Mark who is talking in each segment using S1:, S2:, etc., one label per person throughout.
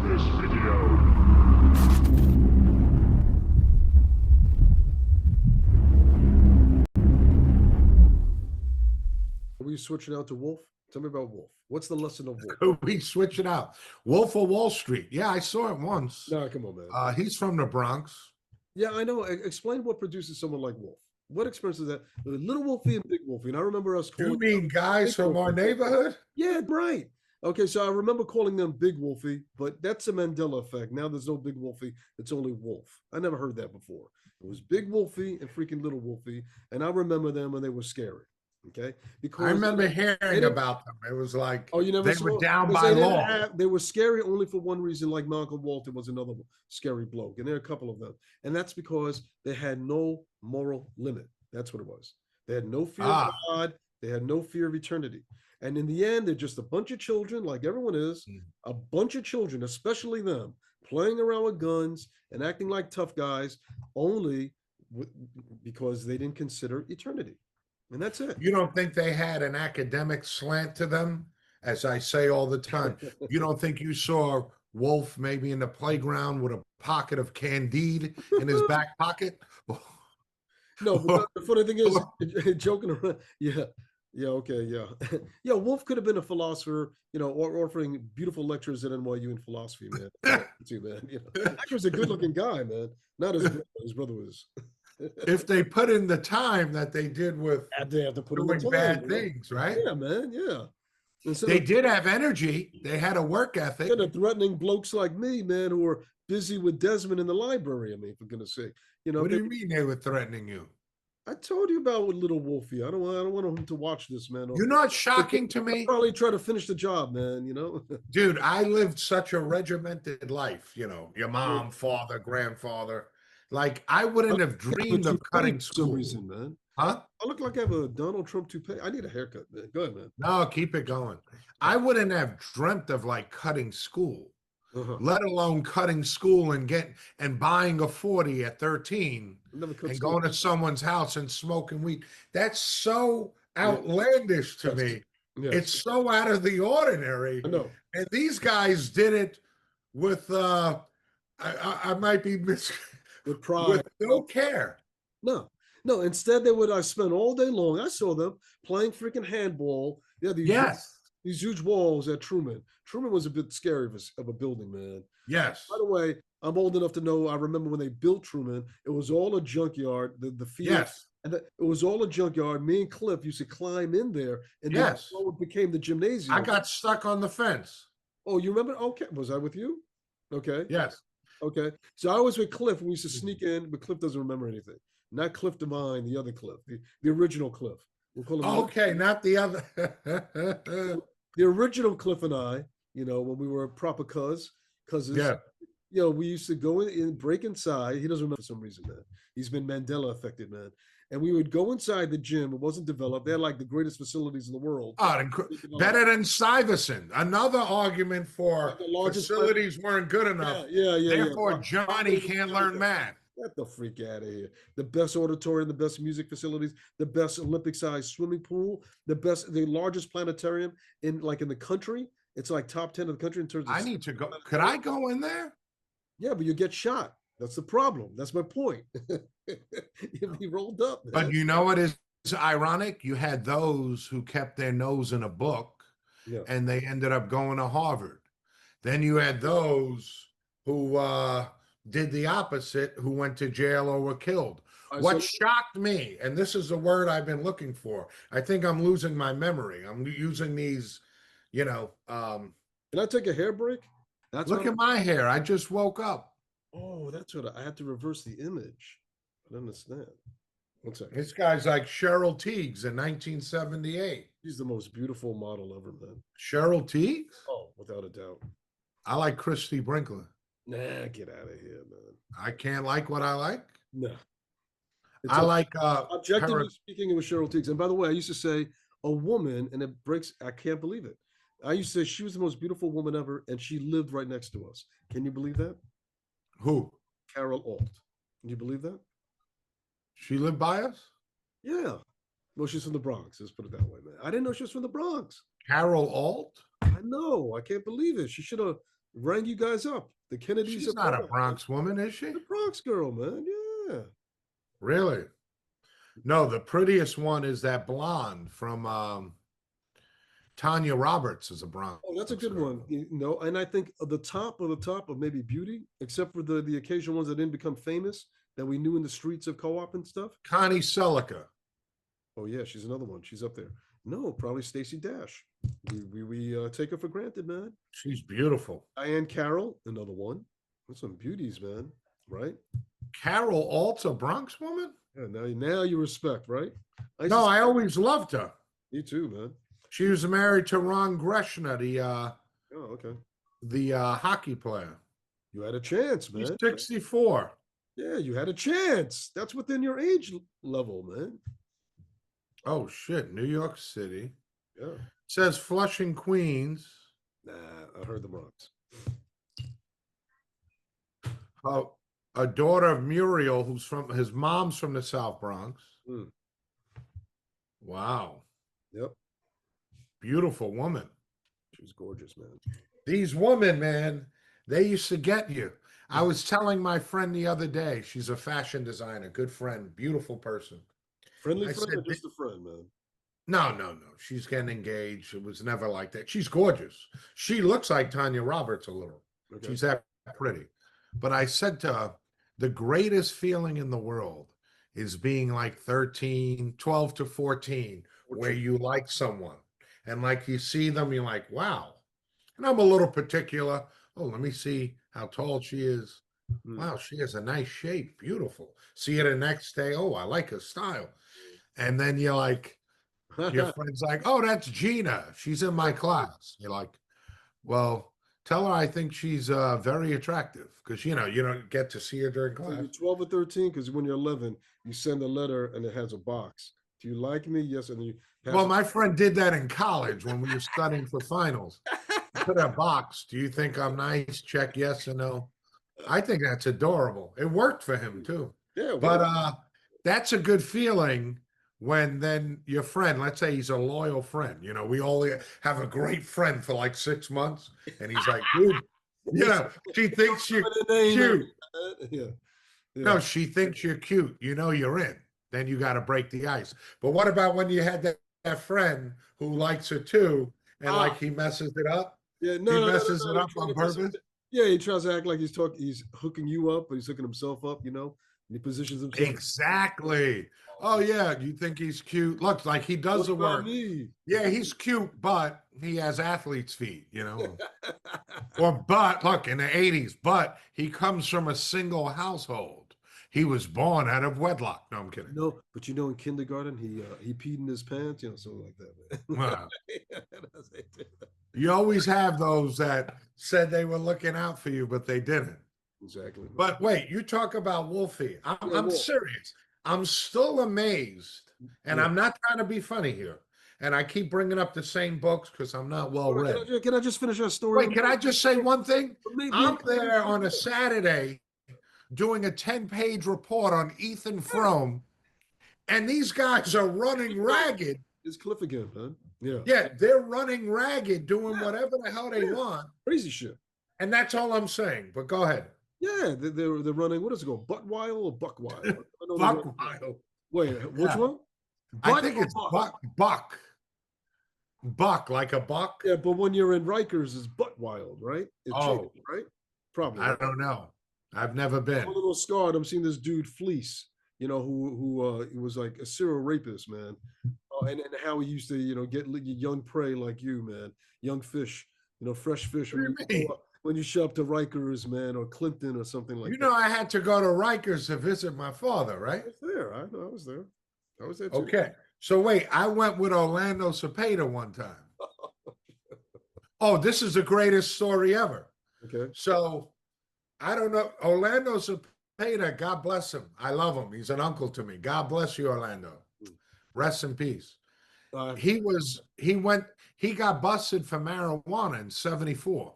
S1: this video.
S2: Are we switching out to Wolf? Tell me about Wolf. What's the lesson of Wolf?
S3: Could we switch it out? Wolf of Wall Street. Yeah, I saw it once.
S2: No, come on, man.
S3: He's from the Bronx.
S2: Yeah, I know. Explain what produces someone like Wolf. What experience is that? Little Wolfie and Big Wolfie. And I remember us calling.
S3: You mean guys
S2: Big
S3: from our
S2: Wolfie.
S3: neighborhood?
S2: Yeah, right. Okay, so I remember calling them Big Wolfie, but that's a Mandela effect. Now there's no Big Wolfie, it's only Wolf. I never heard that before. It was Big Wolfie and freaking Little Wolfie, and I remember them when they were scary. Okay, because
S3: I remember hearing
S2: didn't-
S3: about them. It was like
S2: oh, you never
S3: they
S2: saw
S3: were
S2: it?
S3: down
S2: Because
S3: by
S2: they didn't
S3: law.
S2: they were scary only for one reason, like my Uncle Walter was another scary bloke, and there are a couple of them, and that's because they had no moral limit. That's what it was. They had no fear of God. They had no fear of eternity. And in the end, they're just a bunch of children, like everyone is, a bunch of children, especially them, playing around with guns and acting like tough guys only because they didn't consider eternity. And that's it.
S3: You don't think they had an academic slant to them? As I say all the time, you don't think you saw Wolf maybe in the playground with a pocket of Candide in his back pocket?
S2: No, but the funny thing is, joking around, yeah, okay, yeah. Yeah, Wolf could have been a philosopher, or offering beautiful lectures at NYU in philosophy, man. Too, man. He was a good-looking guy, man. Not his brother. His brother was.
S3: If they put in the time that they did with
S2: They have to put in
S3: doing
S2: the time,
S3: bad things, right?
S2: Yeah, man, yeah.
S3: They did have energy. They had a work ethic.
S2: Instead of threatening blokes like me, man, who are busy with Desmond in the library. I mean, for goodness sake,
S3: What do you mean they were threatening you?
S2: I told you about with Little Wolfie. I don't want him to watch this, man.
S3: You're not shocking to me.
S2: I'll probably try to finish the job, man.
S3: Dude, I lived such a regimented life. Your mom, father, grandfather. Like I wouldn't have dreamed of cutting school.
S2: For some reason, man.
S3: Huh?
S2: I look like I have a Donald Trump toupee. I need a haircut, man. Go ahead, man.
S3: No, keep it going. I wouldn't have dreamt of like cutting school, let alone cutting school and buying a 40 at 13 and going to someone's house and smoking weed. That's so outlandish to me. Yes. It's so out of the ordinary.
S2: I know.
S3: And these guys did it with I might be
S2: with pride,
S3: with no care.
S2: No, instead they would spend all day long. I saw them playing freaking handball. Yeah, these huge walls at Truman. Truman was a bit scary of a building, man.
S3: Yes.
S2: By the way, I'm old enough to know, I remember when they built Truman, it was all a junkyard, the field.
S3: Yes.
S2: And it was all a junkyard. Me and Cliff used to climb in there, and
S3: yes,
S2: it became the gymnasium.
S3: I got stuck on the fence.
S2: Oh, you remember? Okay, was I with you? Okay.
S3: Yes.
S2: Okay. So I was with Cliff. We used to sneak in, but Cliff doesn't remember anything. Not Cliff Devine, the other Cliff, the original Cliff. We'll call him
S3: not the other.
S2: The original Cliff and I, when we were proper cousins.
S3: Yeah.
S2: We used to go in, break inside. He doesn't remember for some reason, man. He's been Mandela affected, man. And we would go inside the gym. It wasn't developed. They had like the greatest facilities in the world.
S3: Better than Stuyvesant. Another argument for facilities weren't good enough.
S2: Yeah.
S3: Therefore, Johnny can't learn math.
S2: Get the freak out of here. The best auditorium, the best music facilities, the best Olympic-sized swimming pool, the largest planetarium in the country. It's like top 10 of the country in terms of.
S3: I need to go. Could I go in there?
S2: Yeah, but you get shot. That's the problem. That's my point. You'll be rolled up. Man.
S3: But you know what is ironic? You had those who kept their nose in a book, and they ended up going to Harvard. Then you had those who did the opposite, who went to jail or were killed. What shocked me, and this is the word I've been looking for. I think I'm losing my memory. I'm using these, Can
S2: I take a hair break?
S3: Look at my hair. I just woke up.
S2: Oh, that's what I had to reverse the image. I don't understand. One second.
S3: This guy's like Cheryl Tiegs in 1978.
S2: She's the most beautiful model ever, man.
S3: Cheryl Tiegs?
S2: Oh, without a doubt.
S3: I like Christy Brinkley.
S2: Nah, get out of here, man.
S3: I can't like what I like?
S2: No.
S3: I like
S2: objectively speaking, it was Cheryl Tiegs. And by the way, I used to say a woman, and it breaks, I can't believe it. I used to say she was the most beautiful woman ever, and she lived right next to us. Can you believe that?
S3: Who?
S2: Carol Alt. Can you believe that?
S3: She lived by us?
S2: Yeah. Well, she's from the Bronx. Let's put it that way, man. I didn't know she was from the Bronx.
S3: Carol Alt?
S2: I know. I can't believe it. She should have rang you guys up. The Kennedys
S3: She's
S2: are
S3: not a
S2: Bronx.
S3: Bronx woman, is she?
S2: The Bronx girl, man. Yeah.
S3: Really? No, the prettiest one is that blonde from Tanya Roberts is a Bronx
S2: Oh, that's a good
S3: girl.
S2: one. And I think the top of the top of maybe beauty, except for the occasional ones that didn't become famous that we knew in the streets of co-op and stuff.
S3: Connie Selica.
S2: Oh yeah, she's another one. She's up there. No, probably Stacey Dash. We take her for granted, man.
S3: She's beautiful.
S2: Diane Carroll, another one. That's some beauties, man. Right?
S3: Carol Alt's a Bronx woman?
S2: Yeah. Now you respect, right?
S3: No, I always loved her.
S2: Me too, man.
S3: She was married to Ron Greshner,
S2: Oh, okay.
S3: the hockey player.
S2: You had a chance, man.
S3: He's 64.
S2: Yeah, you had a chance. That's within your age level, man.
S3: Oh shit, New York City.
S2: Yeah.
S3: It says Flushing, Queens.
S2: Nah, I heard the Bronx.
S3: Oh, a daughter of Muriel, who's from his mom's from the South Bronx.
S2: Mm.
S3: Wow.
S2: Yep.
S3: Beautiful woman.
S2: She was gorgeous, man.
S3: These women, man, they used to get you. I was telling my friend the other day, she's a fashion designer, good friend, beautiful person.
S2: Friendly friend or just a friend, man?
S3: No. She's getting engaged. It was never like that. She's gorgeous. She looks like Tanya Roberts a little. Okay. She's that pretty. But I said to her, the greatest feeling in the world is being like 13, 12 to 14, where you like someone. And like you see them, you're like, wow. And I'm a little particular. Oh, let me see how tall she is. Wow, she has a nice shape. Beautiful. See her the next day. Oh, I like her style. And then you're like, your friend's like, oh, that's Gina. She's in my class. You're like, well, tell her I think she's very attractive because, you don't get to see her during class.
S2: So you're 12 or 13 because when you're 11, you send a letter and it has a box. Do you like me? Yes. And you
S3: well, my friend did that in college when we were studying for finals. Put a box. Do you think I'm nice? Check yes or no. I think that's adorable. It worked for him too.
S2: Yeah.
S3: But that's a good feeling when then your friend, let's say he's a loyal friend. We all have a great friend for like 6 months, and he's like, dude, she thinks you're cute. Yeah. No, she thinks you're cute. You're in. Then you got to break the ice. But what about when you had that friend who likes her too, and like he messes it up?
S2: Yeah,
S3: he messes it up on purpose.
S2: Yeah, he tries to act like he's hooking you up, but he's hooking himself up, and he positions himself.
S3: Exactly. Oh yeah, you think he's cute? Looks like he does the work. Yeah, he's cute, but he has athlete's feet, But look, in the 80s, but he comes from a single household. He was born out of wedlock. No, I'm kidding.
S2: No, but in kindergarten, he peed in his pants, something like that.
S3: Wow. You always have those that said they were looking out for you, but they didn't.
S2: Exactly.
S3: But wait, you talk about Wolfie. I'm serious. I'm still amazed, and I'm not trying to be funny here. And I keep bringing up the same books because I'm not well read.
S2: Can I just finish our story?
S3: Wait, can I just say one thing? I'm there on a Saturday doing a 10-page report on Ethan Frome, and these guys are running ragged.
S2: It's Cliff again, man. Yeah.
S3: Yeah, they're running ragged, doing whatever the hell they want.
S2: Crazy shit.
S3: And that's all I'm saying. But go ahead.
S2: Yeah, they're running. What does it go? Buttwile or Buckwile?
S3: Buckwile.
S2: Wait, which one?
S3: I think it's Buck. Buck, like a buck.
S2: Yeah, but when you're in Rikers, it's Buttwild, right? It's changed, right? Probably.
S3: I don't know. I've never been.
S2: I'm a little scarred. I'm seeing this dude Fleece, who was like a serial rapist, man. And how he used to, get young prey like you, man, young fish, fresh fish. When you show up to Rikers, man, or Clinton or something like that.
S3: I had to go to Rikers to visit my father, right?
S2: I was there. I was there. I was there too.
S3: Okay. So wait, I went with Orlando Cepeda one time. Oh, this is the greatest story ever.
S2: Okay.
S3: So I don't know. Orlando Cepeda, God bless him. I love him. He's an uncle to me. God bless you, Orlando. Rest in peace. He got busted for marijuana in 1974.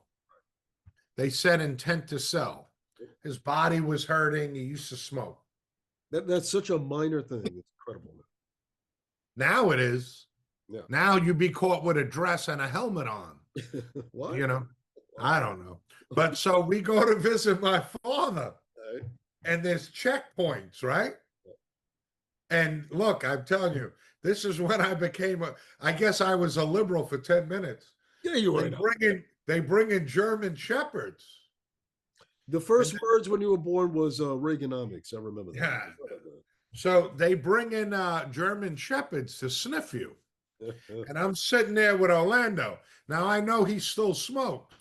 S3: They said intent to sell. His body was hurting. He used to smoke.
S2: That's such a minor thing. It's incredible.
S3: Now it is.
S2: Yeah.
S3: Now you be caught with a dress and a helmet on.
S2: What?
S3: I don't know. But so we go to visit my father,
S2: Right.
S3: and there's checkpoints, right? And look, I'm telling you, this is when I became I guess I was a liberal for 10 minutes.
S2: Yeah, you were.
S3: They bring in German shepherds.
S2: The first words when you were born was Reaganomics. I remember that.
S3: Yeah. So they bring in German shepherds to sniff you. And I'm sitting there with Orlando. Now I know he still smokes.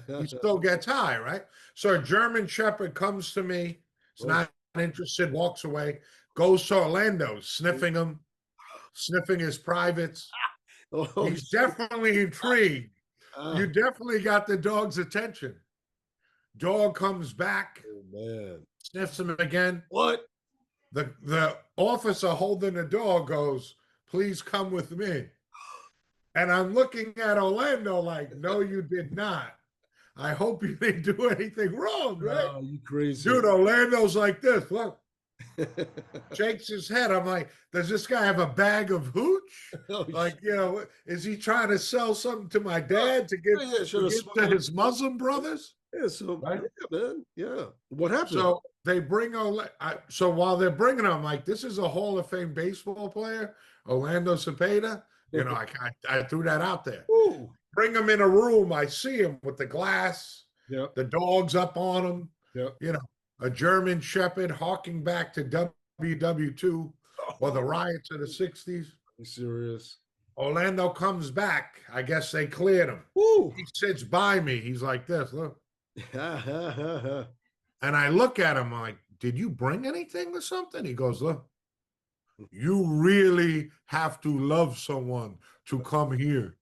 S3: He still gets high, right? So a German shepherd comes to me, is not interested, walks away, goes to Orlando, sniffing him, sniffing his privates. He's definitely intrigued. You definitely got the dog's attention. Dog comes back, sniffs him again.
S2: What?
S3: The officer holding the dog goes, "Please come with me." And I'm looking at Orlando like, "No, you did not. I hope you didn't do anything wrong, right?"
S2: Oh, you crazy.
S3: Dude, Orlando's like this. Look. Shakes his head. I'm like, does this guy have a bag of hooch? Like, is he trying to sell something to my dad to give to his Muslim brothers?
S2: Yeah, so right? Yeah, man. Yeah. What happened?
S3: So they bring so while they're bringing him, I'm like, this is a Hall of Fame baseball player, Orlando Cepeda. I threw that out there.
S2: Ooh.
S3: Bring him in a room. I see him with the glass.
S2: Yeah.
S3: The dog's up on him.
S2: Yeah.
S3: A German shepherd harking back to WW2 or the riots of the 60s.
S2: Are you serious?
S3: Orlando comes back. I guess they cleared him.
S2: Woo.
S3: He sits by me. He's like this, look. And I look at him like, did you bring anything or something? He goes, look, you really have to love someone to come here.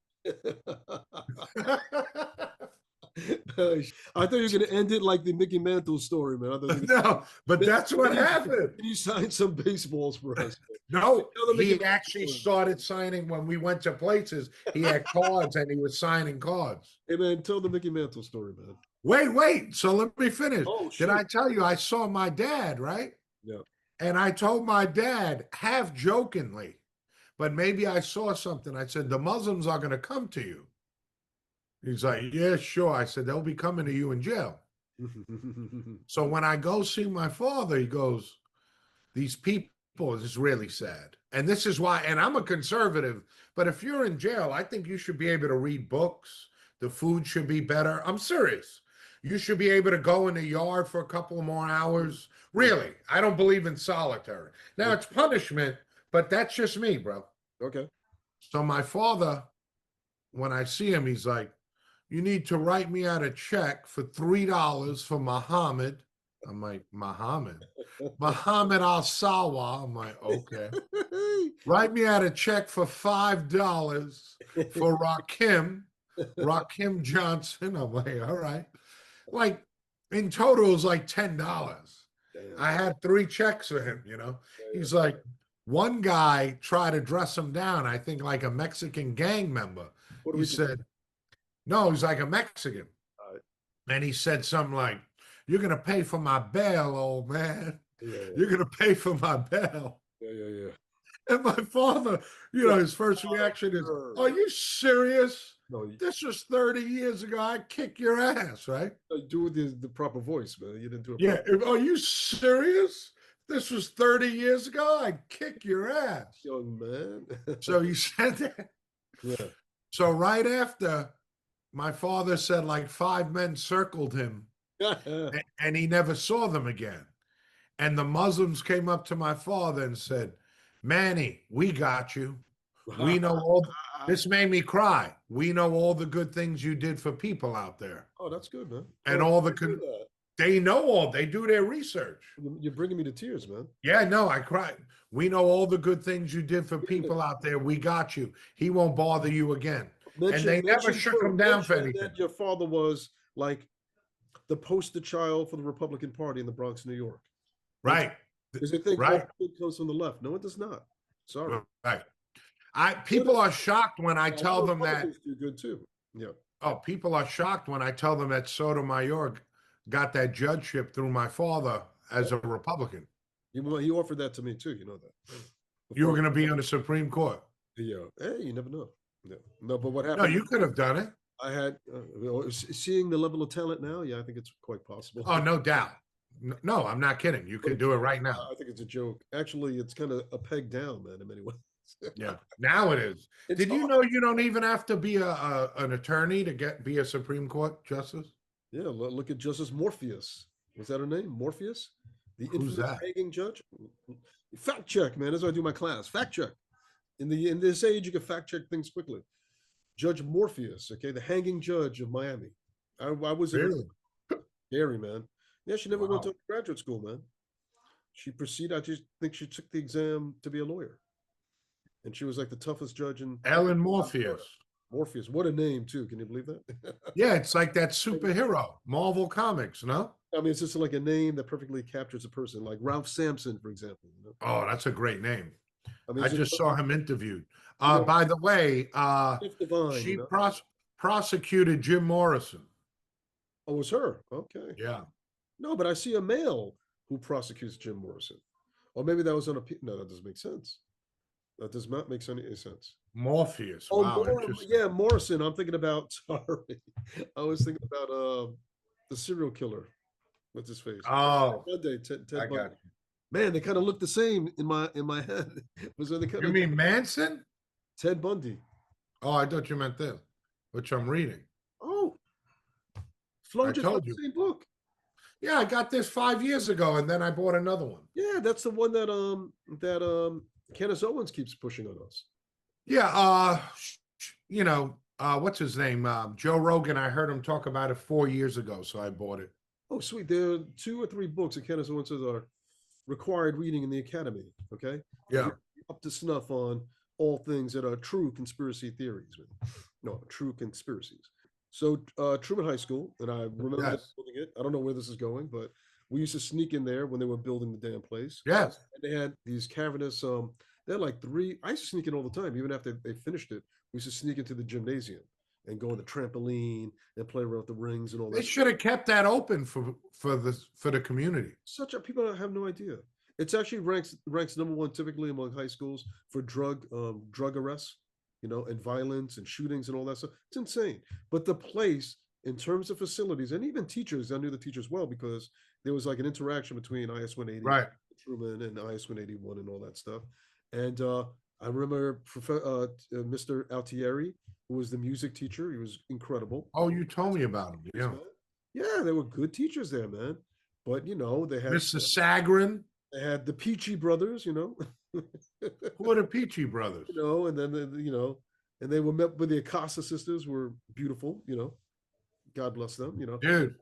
S2: I thought you were going to end it like the Mickey Mantle story, man.
S3: No, but that's what happened.
S2: You signed some baseballs for us.
S3: No, he actually started signing when we went to places. He had cards and he was signing cards.
S2: Hey, man, tell the Mickey Mantle story, man.
S3: Wait. So let me finish.
S2: Oh,
S3: did I tell you I saw my dad, right?
S2: Yeah.
S3: And I told my dad, half jokingly, but maybe I saw something. I said, the Muslims are going to come to you. He's like, yeah, sure. I said, they'll be coming to you in jail. So when I go see my father, he goes, these people, is really sad. And this is why, and I'm a conservative, but if you're in jail, I think you should be able to read books. The food should be better. I'm serious. You should be able to go in the yard for a couple more hours. Really, I don't believe in solitary. Now, it's punishment, but that's just me, bro.
S2: Okay.
S3: So my father, when I see him, he's like, you need to write me out a check for $3 for Muhammad. I'm like, Muhammad Al-Sawa. I'm like, okay. Write me out a check for $5 for Rakim Johnson. I'm like, all right. Like, in total, it was like $10. I had 3 checks for him, He's like, one guy tried to dress him down, I think like a Mexican gang member. He said, no, he's like a Mexican. And he said something like, you're going to pay for my bail, old man. You're going to pay for my bail.
S2: Yeah.
S3: And my father, his first reaction is, are you serious?
S2: No,
S3: this was 30 years ago. I'd kick your ass, right?
S2: Do it the proper voice, man. You didn't do it.
S3: Yeah. Are you serious? This was 30 years ago. I'd kick your ass.
S2: Young man.
S3: So he said that.
S2: Yeah.
S3: So right after, my father said like 5 men circled him and he never saw them again. And the Muslims came up to my father and said, Manny, we got you. We know all. This made me cry. We know all the good things you did for people out there.
S2: Oh, that's good, man.
S3: And all they know all. They do their research.
S2: You're bringing me to tears, man.
S3: Yeah, no, I cried. We know all the good things you did for people out there. We got you. He won't bother you again. And they never shook him down for anything.
S2: That your father was like the poster child for the Republican Party in the Bronx, New York.
S3: Right.
S2: Because they think
S3: right.
S2: It comes from the left. No, it does not. Sorry.
S3: Right. People are shocked when I tell them that.
S2: You're good too. Yeah.
S3: Oh, people are shocked when I tell them that Sotomayor got that judgeship through my father as a Republican.
S2: He offered that to me too. You know that.
S3: You were going to be on the Supreme Court.
S2: Yeah. Hey, you never know. No, but what happened?
S3: No, you could have done it.
S2: I had seeing the level of talent now. Yeah, I think it's quite possible.
S3: Oh, no doubt. No, I'm not kidding. You
S2: But
S3: could do it right now.
S2: I think it's a joke. Actually, it's kind of a peg down, man, in many ways.
S3: Yeah, now it is.
S2: It's
S3: Did you know you don't even have to be an attorney to be a Supreme Court justice?
S2: Yeah, look at Justice Morpheus. Was that her name? Morpheus? The
S3: Who's
S2: infamous
S3: that?
S2: hanging judge? Fact check, man. That's what I do in my class. Fact check. In this age, you can fact check things quickly. Judge Morpheus, okay, the hanging judge of Miami. I was in
S3: Really?
S2: scary, man. Yeah, she never went
S3: Wow.
S2: to graduate school, man. She proceeded. I just think she took the exam to be a lawyer, and she was like the toughest judge in
S3: Ellen Morpheus.
S2: Morpheus. What a name, too. Can you believe that?
S3: Yeah, it's like that superhero, Marvel Comics, no?
S2: I mean, it's just like a name that perfectly captures a person, like Ralph Sampson, for example. You know?
S3: Oh, that's a great name.
S2: I mean,
S3: I just saw him interviewed.
S2: know,
S3: By the way,
S2: divine.
S3: she
S2: You know?
S3: prosecuted Jim Morrison.
S2: Oh, it was her. Okay.
S3: Yeah.
S2: No, but I see a male who prosecutes Jim Morrison. Or maybe that was on a. No, that doesn't make sense. That does not make any sense.
S3: Morpheus.
S2: Oh,
S3: Wow, interesting.
S2: yeah, Morrison. I'm thinking about. Sorry, I was thinking about the serial killer. What's his face?
S3: Oh,
S2: Ted
S3: I
S2: Bundy.
S3: got you.
S2: Man, they kind of look the same in my head. Was they kind
S3: You
S2: of
S3: mean Manson?
S2: Ted Bundy?
S3: Oh, I thought you meant this, which I'm reading.
S2: Oh, Flo
S3: I
S2: just got
S3: told
S2: the
S3: you.
S2: same book.
S3: Yeah, I got this 5 years ago, and then I bought another one.
S2: Yeah, that's the one that Candace Owens keeps pushing on us.
S3: Yeah, what's his name? Joe Rogan. I heard him talk about it 4 years ago, so I bought it.
S2: Oh, sweet. There are 2 or 3 books that Candace Owens says are required reading in the academy. Okay.
S3: Yeah.
S2: Up to snuff on all things that are true conspiracy theories. No, true conspiracies. So Truman High School, and I remember
S3: Yes.
S2: building it. I don't know where this is going, but we used to sneak in there when they were building the damn place.
S3: Yes.
S2: And they had these cavernous, they had like 3. I used to sneak in all the time, even after they finished it. We used to sneak into the gymnasium and go on the trampoline and play around with the rings and all that.
S3: They should have kept that open for the community.
S2: Such a people have no idea. It's actually ranks number 1 typically among high schools for drug arrests, and violence and shootings and all that stuff. It's insane. But the place, in terms of facilities and even teachers, I knew the teachers well because there was like an interaction between IS 180,
S3: Right,
S2: Truman, and IS 181 and all that stuff. And I remember Mr. Altieri, who was the music teacher. He was incredible.
S3: Oh, you told me about him. Yeah.
S2: Yeah, there were good teachers there, man. But they had
S3: Mr. Sagrin.
S2: They had the Peachy brothers,
S3: Who are the Peachy brothers?
S2: and then and they were met with the Acosta sisters, were beautiful, God bless them,
S3: Dude,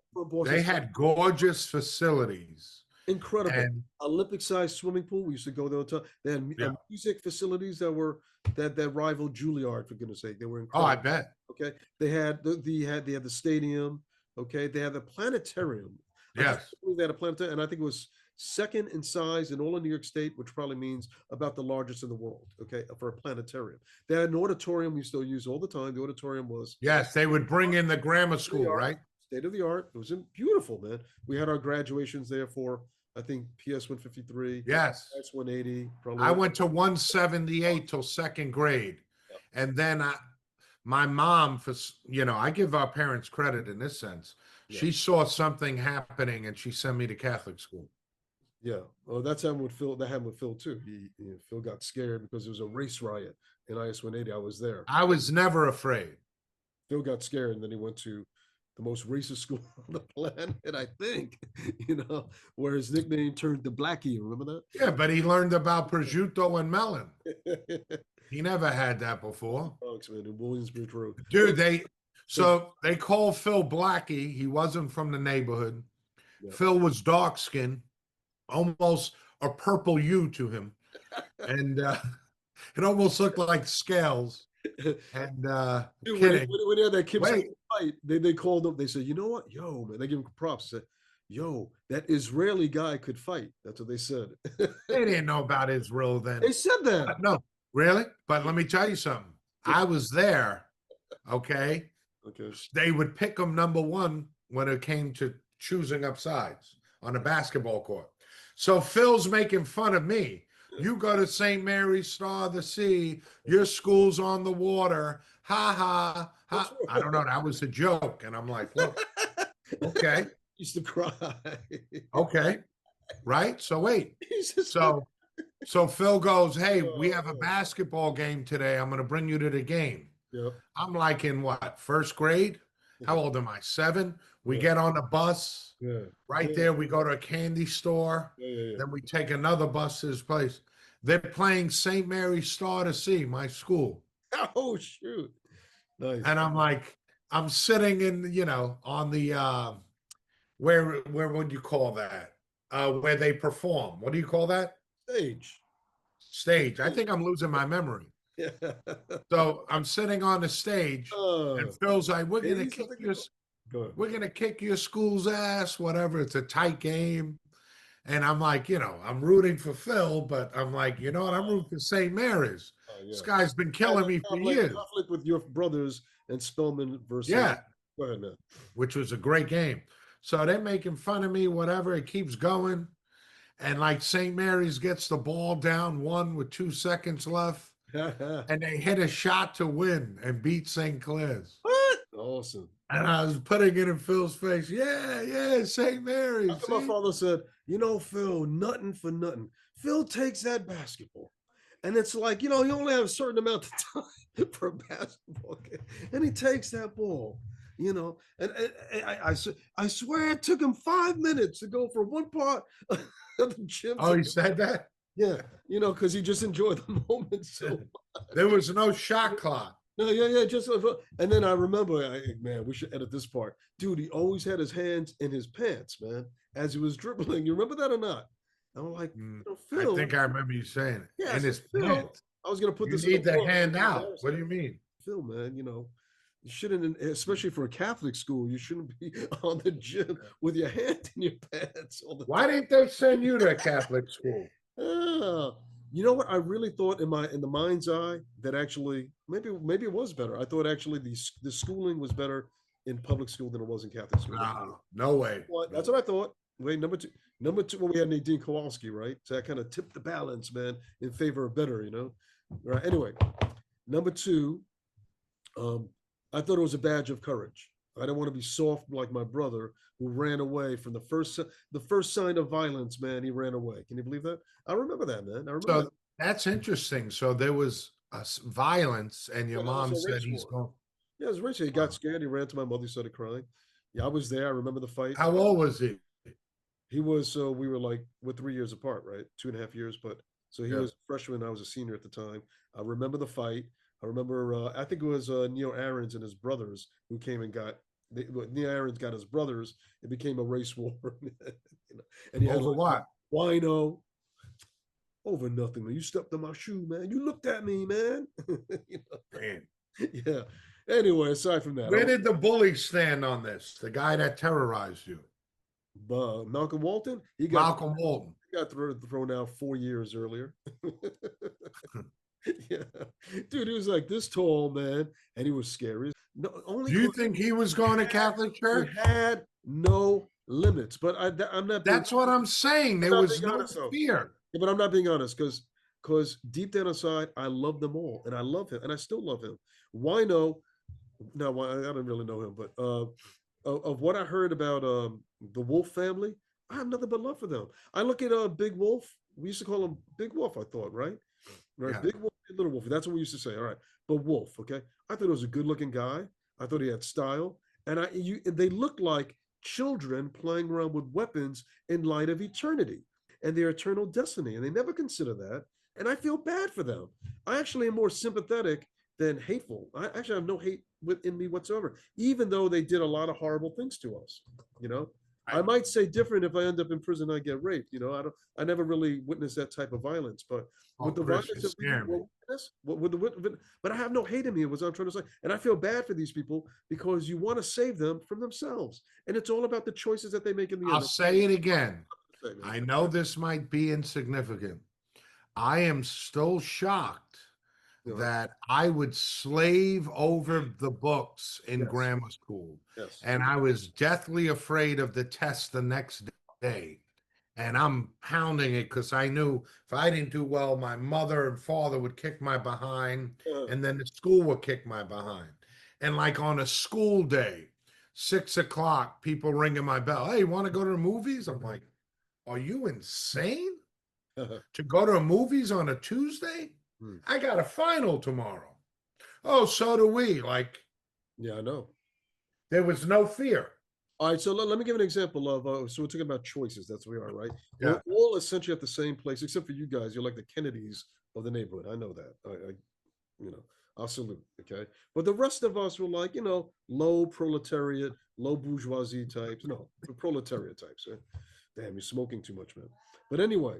S3: they had gorgeous facilities.
S2: Incredible.
S3: And
S2: Olympic-sized swimming pool. We used to go there all the time. They had music facilities that rivaled Juilliard, for goodness sake. They were incredible.
S3: Oh, I bet.
S2: Okay. They had the stadium. Okay. They had the planetarium.
S3: Yes.
S2: They had a planetarium, and I think it was second in size in all of New York State, which probably means about the largest in the world, okay, for a planetarium. They had an auditorium we still use all the time. The auditorium was...
S3: Yes, they would bring in the grammar school, right?
S2: State of the art. It was beautiful, man. We had our graduations there for, I think, PS 153.
S3: Yes.
S2: PS 180. Probably.
S3: I went to 178 till 2nd grade. Yep. And then my mom, I give our parents credit in this sense. Yep. She saw something happening and she sent me to Catholic school.
S2: Yeah, well, that's happened with Phil. That happened with Phil too. Phil got scared because there was a race riot in IS 180. I was there.
S3: I was never afraid.
S2: Phil got scared, and then he went to the most racist school on the planet, I think. Where his nickname turned to Blackie. Remember that?
S3: Yeah, but he learned about prosciutto and melon. He never had that before.
S2: Thanks, man. In Williamsbridge Road,
S3: dude. They called Phil Blackie. He wasn't from the neighborhood. Yeah. Phil was dark skinned. Almost a purple hue to him, and it almost looked like scales. And
S2: dude, when they had that Kim fight, they called him. They said, "You know what, yo, man." They give him props. Said, "Yo, that Israeli guy could fight." That's what they said.
S3: They didn't know about Israel then.
S2: They said that.
S3: No, really. But let me tell you something. I was there. Okay.
S2: Okay.
S3: They would pick him number 1 when it came to choosing up sides on a basketball court. So Phil's making fun of me. You go to St. Mary's, Star of the Sea. Your school's on the water. ha ha
S2: What's
S3: ha. I
S2: wrong?
S3: don't know. That was a joke. And I'm like, look, okay,
S2: Used to cry.
S3: okay, right. So wait.
S2: He's just like,
S3: So Phil goes, hey, we have a
S2: oh,
S3: basketball game today. I'm going to bring you to the game.
S2: yeah,
S3: I'm like in what, first grade? How old am I? 7. We
S2: yeah,
S3: get on the bus.
S2: yeah,
S3: Right
S2: yeah,
S3: there, we go to a candy store.
S2: yeah, yeah, yeah.
S3: Then we take another bus to his place. They're playing St. Mary's Star to Sea, my school.
S2: Oh shoot, nice.
S3: And I'm like, I'm sitting in, on the where would you call that? Where they perform. What do you call that?
S2: Stage.
S3: Stage. I think I'm losing my memory.
S2: Yeah.
S3: So I'm sitting on the stage, and Phil's like,
S2: Ladies, I think they call- Go ahead.
S3: we're gonna kick your school's ass, whatever. It's a tight game. And I'm like, I'm rooting for Phil, but I'm like, you know what? I'm rooting for St. Mary's.
S2: Oh
S3: This
S2: yeah.
S3: guy's been
S2: Had
S3: killing
S2: a
S3: me for years.
S2: conflict with your brothers and Spellman versus.
S3: Yeah,
S2: Go ahead, man.
S3: which was a great game. So they're making fun of me, whatever. It keeps going. And like St. Mary's gets the ball down 1 with 2 seconds left. And they hit a shot to win and beat St. Clair's.
S2: What? Awesome.
S3: And I was putting it in Phil's face. Yeah, yeah, St. Mary's.
S2: After my father said, Phil, nothing for nothing. Phil takes that basketball. And it's like, you only have a certain amount of time for a basketball game. And he takes that ball, and I swear it took him 5 minutes to go from one part of the gym.
S3: Oh, he said that?
S2: Yeah, because he just enjoyed the moment so much.
S3: There was no shot clock.
S2: No, yeah, just and then I remember, man, we should edit this part, dude. He always had his hands in his pants, man, as he was dribbling. You remember that or not? I'm like, Phil.
S3: I think I remember you saying it.
S2: Yeah,
S3: in his
S2: Phil,
S3: pants.
S2: I was gonna put
S3: You
S2: this.
S3: need the hand out. What do you mean?
S2: Phil, man, you shouldn't, especially for a Catholic school, you shouldn't be on the gym with your hand in your pants all the time.
S3: Why didn't they send you to a Catholic school?
S2: You know what? I really thought in the mind's eye that actually maybe it was better. I thought actually the schooling was better in public school than it was in Catholic school.
S3: No way.
S2: Well, that's what I thought. Wait, number two. Well, we had Nadine Kowalski, right? So that kind of tipped the balance, man, in favor of better. Right. Anyway, number 2. I thought it was a badge of courage. I didn't want to be soft like my brother who ran away from the first sign of violence, man. He ran away. Can you believe that? I remember that, man. I remember
S3: So
S2: that.
S3: that's interesting. So there was violence, and your mom said he's going.
S2: Yeah, it was rich. He got scared. He ran to my mother. He started crying. Yeah, I was there. I remember the fight.
S3: How old was he?
S2: He was, we were like, we're 3 years apart, right? 2.5 years. But so he was a freshman. I was a senior at the time. I remember the fight. I remember, I think it was Neil Aarons and his brothers who came and Neil Aarons got his brothers. It became a race war. And he had
S3: Over what?
S2: Wino. Over nothing, man. You stepped on my shoe, man. You looked at me, man.
S3: Man.
S2: Yeah. Anyway, aside from that,
S3: Where did the bully stand on this? The guy that terrorized you?
S2: Malcolm Walton.
S3: Malcolm Walton.
S2: He got thrown out 4 years earlier. Yeah, dude, he was like this tall, man, and he was scary. No, only.
S3: Do you think he was going to Catholic church?
S2: He had no limits, but I'm not.
S3: That's what I'm saying. There was no fear.
S2: Yeah, but I'm not being honest because deep down inside, I love them all, and I love him, and I still love him. Wino, no, I don't really know him, but of what I heard about the Wolf family, I have nothing but love for them. I look at Big Wolf. We used to call him Big Wolf. I thought, right? Yeah. Big Wolf, Little Wolf. That's what we used to say. All right, but Wolf. Okay, I thought he was a good-looking guy. I thought he had style, and they looked like children playing around with weapons in light of eternity and their eternal destiny, and they never consider that. And I feel bad for them. I actually am more sympathetic than hateful. I actually have no hate within me whatsoever, even though they did a lot of horrible things to us. I might say different if I end up in prison, I get raped. I never really witnessed that type of violence, but with the violence that but I have no hate in me, was what I'm trying to say. And I feel bad for these people because you want to save them from themselves. And it's all about the choices that they make in the end.
S3: I'll say it again. I know this might be insignificant. I am still shocked that I would slave over the books in grammar school.
S2: Yes.
S3: And I was deathly afraid of the test the next day. and I'm pounding it because I knew if I didn't do well, my mother and father would kick my behind, and then the school would kick my behind. And like on a school day, 6 o'clock, people ringing my bell. Hey, you want to go to the movies? I'm like, are you insane? To go to the movies on a Tuesday? I got a final tomorrow. Oh, so do we. Like,
S2: Yeah, I know.
S3: there was no fear.
S2: All right, so let me give an example of. So we're talking about choices. That's where we are, right?
S3: Yeah.
S2: We're all essentially at the same place, except for you guys. You're like the Kennedys of the neighborhood. I know that. You know, I'll salute. Okay, but the rest of us were like, low proletariat, low bourgeoisie types. No, proletariat types. Right? Damn, you're smoking too much, man. But anyway,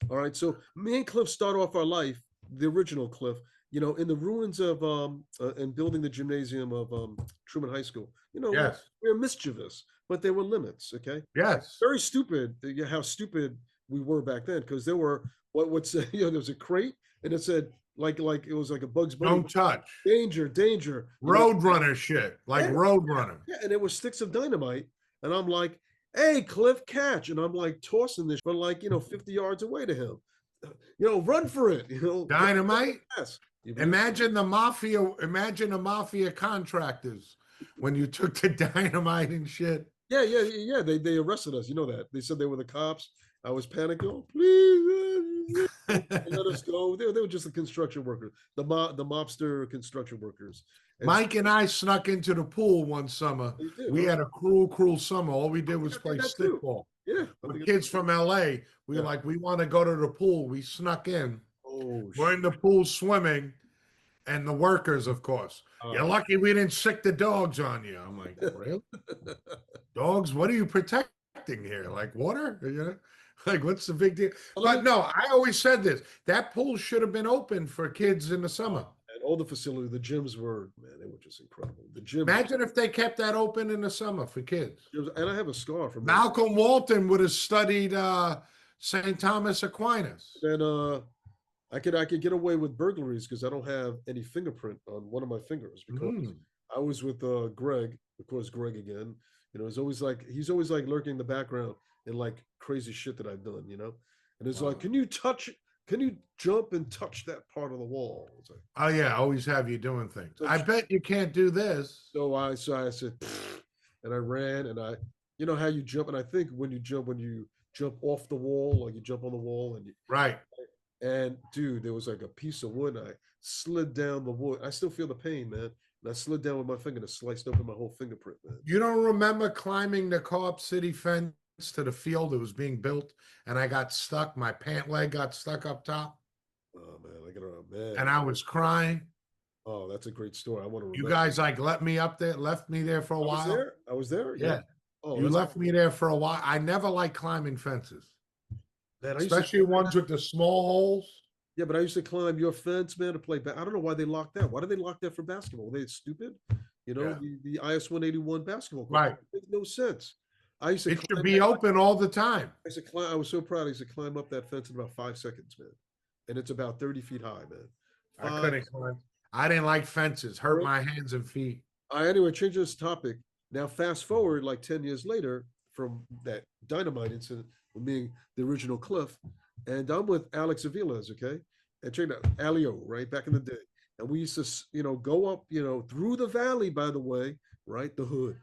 S2: all right. So me and Cliff start off our life, the original Cliff, in the ruins of and building the gymnasium of Truman High School.
S3: Yes.
S2: We were mischievous, but there were limits. Okay.
S3: Yes.
S2: Very stupid. How stupid we were back then, because there were what's there was a crate and it said like it was like a Bugs Bunny.
S3: Don't touch.
S2: Danger, danger.
S3: Roadrunner shit, like Roadrunner.
S2: Yeah, and it was sticks of dynamite, and I'm like, "Hey, Cliff, catch!" And I'm like tossing this, but 50 yards away to him. Run for it.
S3: Dynamite.
S2: Yes.
S3: Imagine the mafia. Imagine the mafia contractors when you took the dynamite and shit.
S2: Yeah. They arrested us. You know that. They said they were the cops. I was panicking. Oh, please let us go. They were just the construction workers, the mobster construction workers. And
S3: Mike and I snuck into the pool one summer. We had a cruel summer. All we did was play stickball.
S2: Yeah.
S3: With kids from LA. We were like, we want to go to the pool. We snuck in.
S2: Oh,
S3: we're in the pool swimming. And the workers, of course. You're lucky we didn't sick the dogs on you. I'm like, really? Dogs? What are you protecting here? Like water? Like, what's the big deal? But no, I always said this. That pool should have been open for kids in the summer.
S2: And all the facility, the gyms were, man, they were just incredible. The gym.
S3: Imagine if they kept that open in the summer for kids.
S2: And I have a scar from
S3: Malcolm Walton would have studied St. Thomas Aquinas.
S2: And I could get away with burglaries because I don't have any fingerprint on one of my fingers, because I was with Greg, of course, Greg again. He's always like lurking in the background and like crazy shit that I've done, And it's like, can you jump and touch that part of the wall? It's like,
S3: oh yeah, always have you doing things. So I bet you can't do this.
S2: So I said, and I ran, and how you jump, and I think when you jump off the wall, like you jump on the wall, and
S3: right.
S2: And dude, there was like a piece of wood. I slid down the wood. I still feel the pain, man. And I slid down with my finger and it sliced open my whole fingerprint, man.
S3: You don't remember climbing the Co-op City fence to the field that was being built, and I got stuck. My pant leg got stuck up top.
S2: Oh man, I got around, man.
S3: And I was crying.
S2: Oh, that's a great story. I want to remember.
S3: You guys left me there for a while.
S2: I was there.
S3: Yeah. Oh, you left me there for a while. I never liked climbing fences. Man, especially ones with the small holes.
S2: Yeah, but I used to climb your fence, man, to play. I don't know why they locked that. Why did they lock that for basketball? Were they stupid? The IS 181 basketball court.
S3: Right.
S2: It makes no sense. I used to.
S3: It should be open all the time.
S2: I used to climb. I was so proud. I used to climb up that fence in about 5 seconds, man. And it's about 30 feet high, man.
S3: I couldn't climb. I didn't like fences. Hurt my hands and feet.
S2: Anyway, change this topic. Now, fast forward like 10 years later from that dynamite incident with being the original Cliff, and I'm with Alex Aviles, okay? And check out Alio, right, back in the day. And we used to, go up, through the valley, by the way, right? The hood,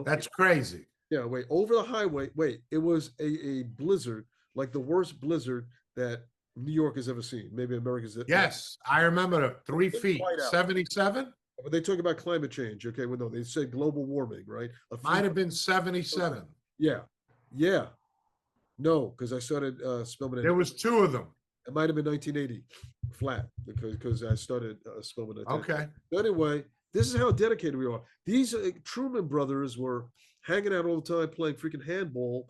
S3: That's crazy.
S2: Yeah, wait, over the highway. Wait, it was a blizzard, like the worst blizzard that New York has ever seen. Maybe America's.
S3: Yes, I remember it. 3 feet, 77.
S2: But they talk about climate change. Okay, well, no, they say global warming, right?
S3: Might have been 77.
S2: Yeah. No, because I started spelling it.
S3: There was 2 of them.
S2: It might have been 1980, flat, because I started spelling it.
S3: Okay.
S2: So anyway, this is how dedicated we are. These Truman brothers were hanging out all the time, playing freaking handball,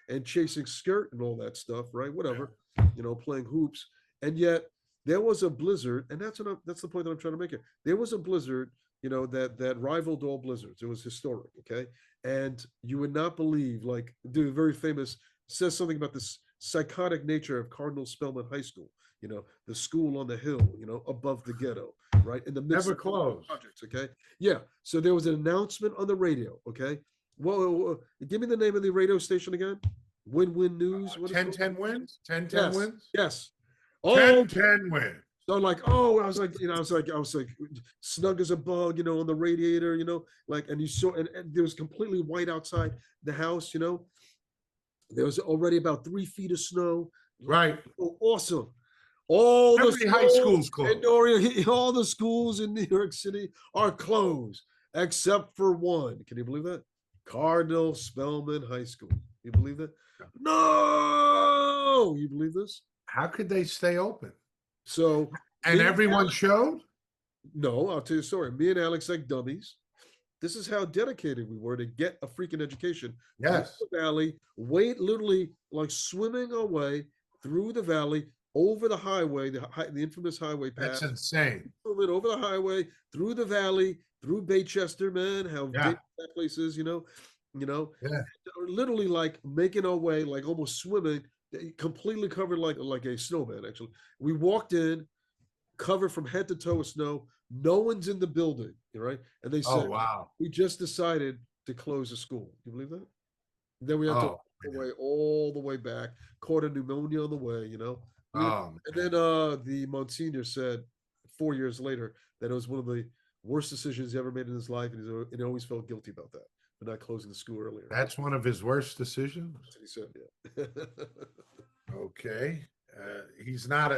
S2: and chasing skirt and all that stuff, right? Whatever, playing hoops, and yet there was a blizzard, and that's the point that I'm trying to make here. There was a blizzard, that rivaled all blizzards. It was historic, okay? And you would not believe, like, the very famous says something about this psychotic nature of Cardinal Spellman High School, the school on the hill, above the ghetto, right? In the midst
S3: Never
S2: of
S3: closed.
S2: projects, okay? Yeah. So there was an announcement on the radio, okay? Well, give me the name of the radio station again. Win-win news. What is it
S3: 10-10 wins? 10-10
S2: Yes,
S3: wins?
S2: yes. Oh,
S3: 10-10 wins.
S2: so like, oh, I was like, snug as a bug, on the radiator, like, and you saw, and there was completely white outside the house, there was already about 3 feet of snow. Like,
S3: Right.
S2: oh, awesome. All the
S3: Every high
S2: schools
S3: school's
S2: in
S3: closed.
S2: all the schools in New York City are closed except for one. Can you believe that? Cardinal Spellman High School. You believe that? No, you believe this?
S3: How could they stay open?
S2: So,
S3: And everyone showed?
S2: no, I'll tell you a story. Me and Alex, like dummies, this is how dedicated we were to get a freaking education.
S3: Yes.
S2: Through the valley, wait, literally like swimming our way through the valley, over the highway, the infamous highway path.
S3: That's insane.
S2: Over the highway, through the valley, through Baychester, man. How
S3: Yeah.
S2: that place is,
S3: Yeah.
S2: literally like making our way, like almost swimming, completely covered like a snowman. Actually, we walked in, covered from head to toe with snow. No one's in the building, right? And they
S3: Oh,
S2: said,
S3: wow.
S2: we just decided to close the school. You believe that? Then we had to
S3: Oh,
S2: walk away all the way back, caught a pneumonia on the way,
S3: oh,
S2: And then the Monsignor said 4 years later that it was one of the worst decisions he ever made in his life, and he always felt guilty about that, for not closing the school earlier.
S3: that's one of his worst decisions.
S2: That's what he said, yeah.
S3: Okay. He's not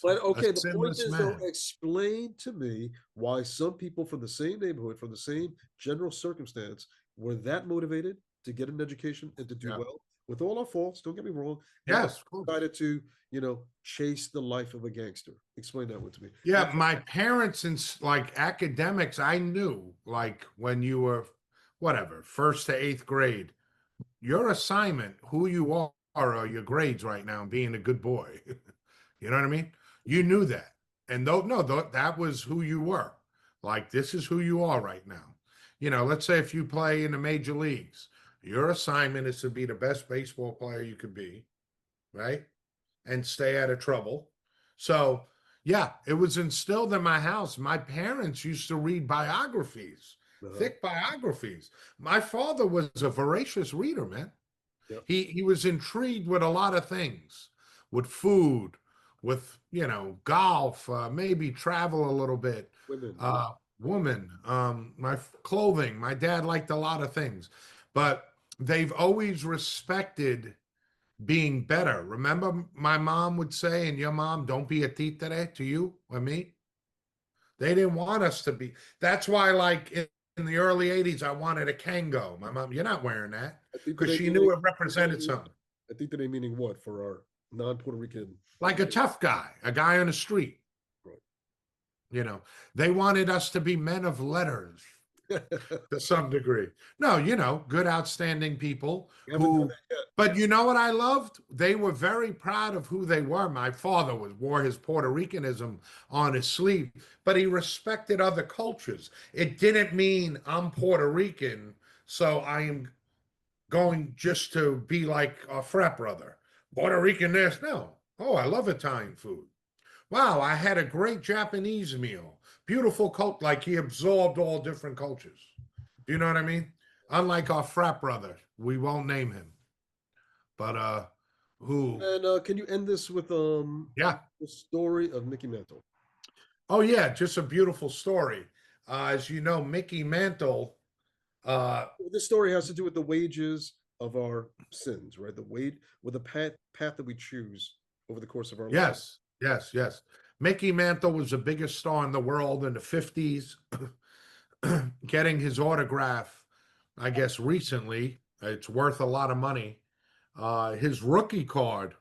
S2: But
S3: a
S2: okay, the point
S3: sinless
S2: is, though,
S3: man.
S2: explain to me why some people from the same neighborhood, from the same general circumstance, were that motivated to get an education and to do
S3: Yeah.
S2: well. With all our faults, don't get me wrong.
S3: Yes, of course.
S2: Decided to, chase the life of a gangster. Explain that one to me.
S3: Yeah, my parents and like academics, I knew like when you were whatever, first to eighth grade, your assignment, who you are your grades right now, being a good boy. You know what I mean? You knew that. And that was who you were. Like, this is who you are right now. Let's say if you play in the major leagues, your assignment is to be the best baseball player you could be, right? And stay out of trouble. So, yeah, it was instilled in my house. My parents used to read biographies, thick biographies. My father was a voracious reader, man.
S2: Yep.
S3: He was intrigued with a lot of things, with food, with golf, maybe travel a little bit, woman, my clothing. My dad liked a lot of things, but they've always respected being better. Remember, my mom would say, and your mom, don't be a títere to you or me. They didn't want us to be. That's why, like in the early 80s, I wanted a Kango. My mom, you're not wearing that, because she knew it represented something.
S2: I think that they meaning what for our non-Puerto Rican?
S3: Like a tough guy, a guy on the street. Right. They wanted us to be men of letters to some degree. No, good, outstanding people who, but you know what I loved? They were very proud of who they were. My father wore his Puerto Ricanism on his sleeve, but he respected other cultures. It didn't mean I'm Puerto Rican, so I am going just to be like a frat brother. Puerto Rican this, no. Oh, I love Italian food. Wow, I had a great Japanese meal. Beautiful cult, like he absorbed all different cultures. Do you know what I mean? Unlike our frat brother, we won't name him. But who?
S2: And can you end this with the story of Mickey Mantle?
S3: Oh yeah, just a beautiful story. As you know, Mickey Mantle.
S2: This story has to do with the wages of our sins, right? With the path that we choose over the course of our life.
S3: Yes. Mickey Mantle was the biggest star in the world in the 50s. Getting his autograph, I guess, recently. It's worth a lot of money. His rookie card,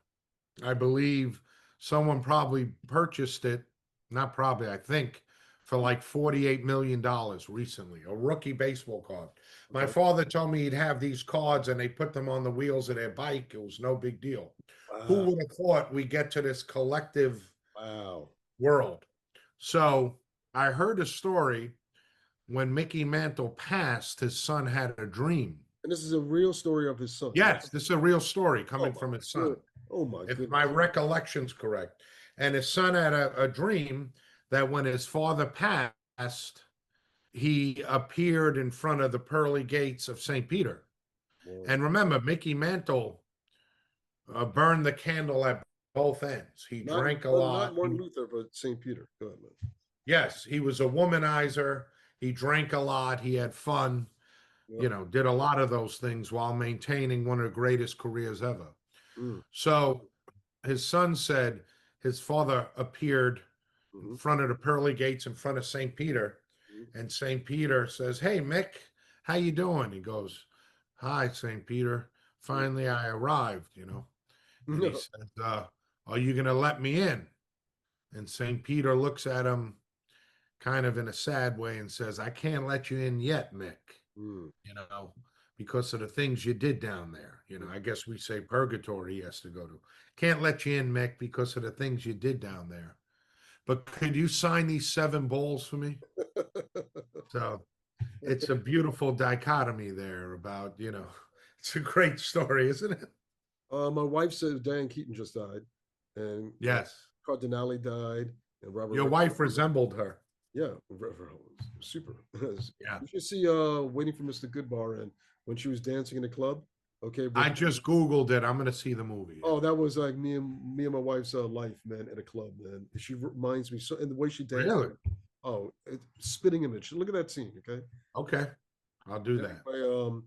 S3: I believe someone probably purchased it, not probably, I think, for like $48 million recently, a rookie baseball card. My father told me he'd have these cards and they put them on the wheels of their bike. It was no big deal. Wow. Who would have thought we get to this collective world? So I heard a story when Mickey Mantle passed, his son had a dream.
S2: And this is a real story of his son.
S3: Yes, this is a real story coming from his son.
S2: Oh my goodness.
S3: If my recollection's correct. And his son had a dream that when his father passed, he appeared in front of the pearly gates of St. Peter. Whoa. And remember, Mickey Mantle burned the candle at both ends. He drank a
S2: Not
S3: lot.
S2: Martin Luther, but St. Peter. Go ahead, man.
S3: Yes, he was a womanizer. He drank a lot. He had fun.
S2: Yep.
S3: Did a lot of those things while maintaining one of the greatest careers ever.
S2: Mm.
S3: So his son said his father appeared in
S2: Mm-hmm.
S3: front of the pearly gates in front of St. Peter,
S2: Mm-hmm.
S3: and St. Peter says, "Hey, Mick, how you doing?" He goes, "Hi, St. Peter. Finally, I arrived." And he
S2: No.
S3: says, "Are you going to let me in?" And St. Peter looks at him kind of in a sad way and says, "I can't let you in yet, Mick,
S2: Mm.
S3: because of the things you did down there. I guess we say purgatory he has to go to. Can't let you in, Mick, because of the things you did down there. But could you sign these 7 bowls for me?" So it's a beautiful dichotomy there about, it's a great story, isn't it?
S2: My wife says Diane Keaton just died, and
S3: Yes.
S2: Cardinale died, and Robert.
S3: Your wife resembled her.
S2: Yeah, super.
S3: Yeah.
S2: You should see Waiting for Mr. Goodbar, and when she was dancing in the club. Okay,
S3: I just Googled it. I'm going to see the movie.
S2: Oh, that was like me and my wife's life, man, at a club, man. She reminds me so, and the way she dances.
S3: Really?
S2: Oh, spitting image. Look at that scene, okay?
S3: Okay. I'll do that.
S2: Anyway,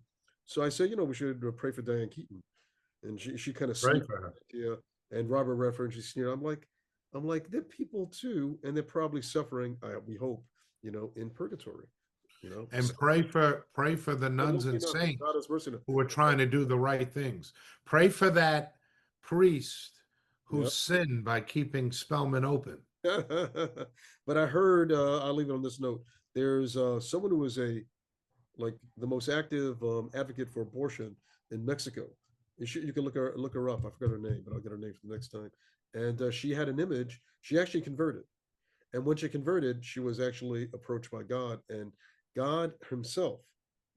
S2: so I said, we should pray for Diane Keaton, and she kind of
S3: Pray
S2: sneered
S3: for her.
S2: yeah. And Robert Redford, she sneered. I'm like, they're people too, and they're probably suffering. We hope, in purgatory,
S3: And
S2: So,
S3: pray for the nuns and saints
S2: God has mercy.
S3: who are trying to do the right things. Pray for that priest who
S2: Yep.
S3: sinned by keeping Spellman open.
S2: But I heard, I'll leave it on this note. There's someone who is like the most active advocate for abortion in Mexico. You can look her up. I forgot her name, but I'll get her name for the next time. And she had an image. She actually converted, and when she converted, she was actually approached by God, and God Himself,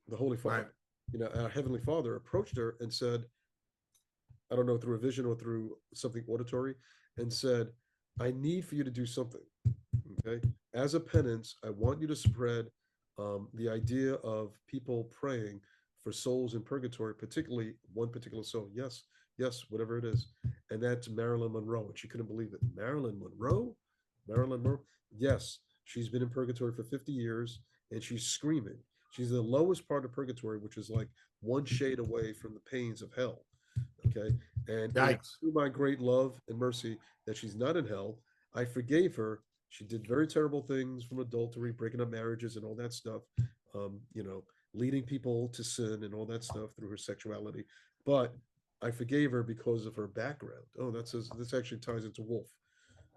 S2: the Holy Father,
S3: Right.
S2: Our Heavenly Father, approached her and said, I don't know, through a vision or through something auditory, and said, I need for you to do something. Okay. As a penance, I want you to spread the idea of people praying for souls in purgatory, particularly one particular soul. Yes, yes, whatever it is. And that's Marilyn Monroe. And she couldn't believe it. Marilyn Monroe? Marilyn Monroe? Yes, she's been in purgatory for 50 years and she's screaming. She's in the lowest part of purgatory, which is like one shade away from the pains of hell. Okay. And
S3: Yikes.
S2: through my great love and mercy that she's not in hell, I forgave her. She did very terrible things, from adultery, breaking up marriages, and all that stuff. Leading people to sin and all that stuff through her sexuality. But I forgave her because of her background. Oh, this actually ties into Wolf.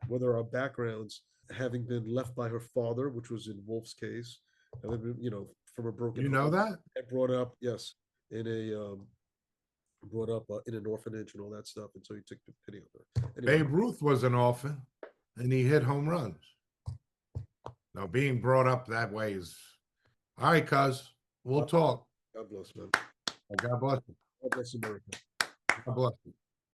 S2: Whether our backgrounds, having been left by her father, which was in Wolf's case, having been, from a broken
S3: You know
S2: home,
S3: that?
S2: and brought up, yes, in a brought up in an orphanage and all that stuff, and so he took pity on her. Anyway,
S3: Babe Ruth was an orphan and he hit home runs. Now, being brought up that way is all right, cuz. We'll talk.
S2: God bless, man.
S3: God bless you.
S2: God bless America.
S3: God bless you.